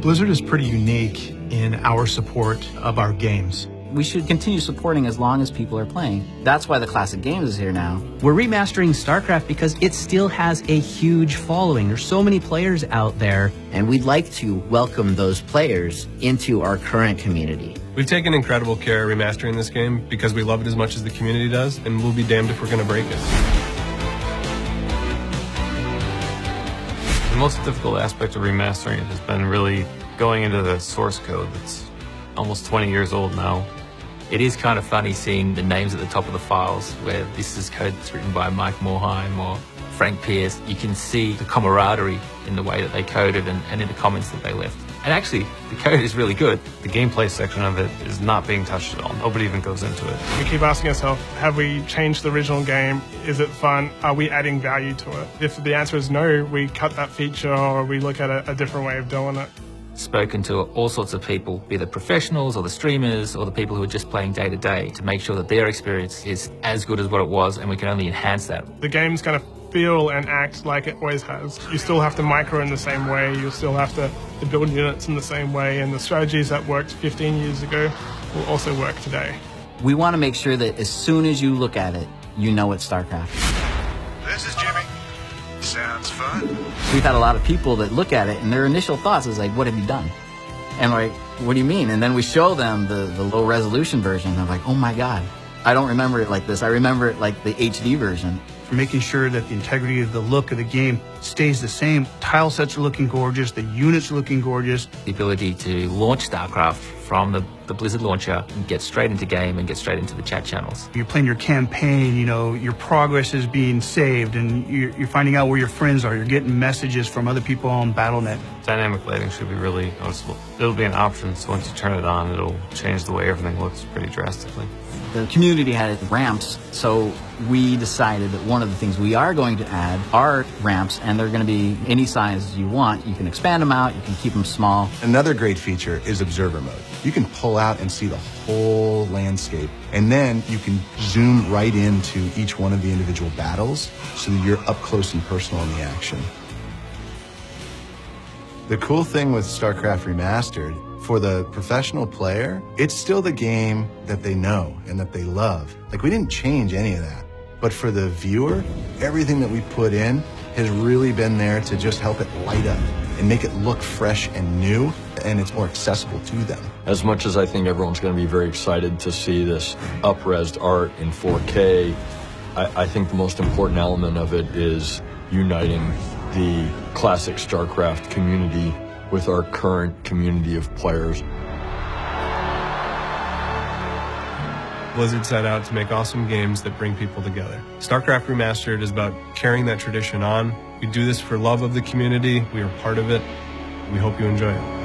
Blizzard is pretty unique in our support of our games. We should continue supporting as long as people are playing. That's why the Classic Games is here now. We're remastering StarCraft because it still has a huge following. There's so many players out there. And we'd like to welcome those players into our current community. We've taken incredible care remastering this game because we love it as much as the community does, and we'll be damned if we're going to break it. The most difficult aspect of remastering it has been really going into the source code that's almost 20 years old now. It is kind of funny seeing the names at the top of the files where this is code that's written by Mike Morheim or Frank Pierce. You can see the camaraderie in the way that they coded and in the comments that they left. And actually, the code is really good. The gameplay section of it is not being touched at all. Nobody even goes into it. We keep asking ourselves, have we changed the original game? Is it fun? Are we adding value to it? If the answer is no, we cut that feature or we look at a different way of doing it. Spoken to all sorts of people, be they professionals or the streamers or the people who are just playing day to day, to make sure that their experience is as good as what it was, and we can only enhance that. The game's going to feel and act like it always has. You still have to micro in the same way, you still have to build units in the same way, and the strategies that worked 15 years ago will also work today. We want to make sure that as soon as you look at it, you know it's StarCraft. This is Jimmy. Sounds fun. We've had a lot of people that look at it and their initial thoughts is like, what have you done? And like, what do you mean? And then we show them the low resolution version. And I'm like, oh my God, I don't remember it like this. I remember it like the HD version. For making sure that the integrity of the look of the game stays the same. Tile sets are looking gorgeous, the units are looking gorgeous. The ability to launch StarCraft from the Blizzard launcher and get straight into game and get straight into the chat channels. You're playing your campaign, you know, your progress is being saved and you're finding out where your friends are. You're getting messages from other people on Battle.net. Dynamic lighting should be really noticeable. It'll be an option, so once you turn it on, it'll change the way everything looks pretty drastically. The community had ramps, so we decided that one of the things we are going to add are ramps, and they're going to be any size you want. You can expand them out, you can keep them small. Another great feature is observer mode. You can pull out and see the whole landscape, and then you can zoom right into each one of the individual battles so that you're up close and personal in the action. The cool thing with StarCraft Remastered, for the professional player, it's still the game that they know and that they love. Like, we didn't change any of that. But for the viewer, everything that we put in has really been there to just help it light up and make it look fresh and new, and it's more accessible to them. As much as I think everyone's going to be very excited to see this up-resed art in 4K, I think the most important element of it is uniting the classic StarCraft community with our current community of players. Blizzard set out to make awesome games that bring people together. StarCraft Remastered is about carrying that tradition on. We do this for love of the community. We are part of it. We hope you enjoy it.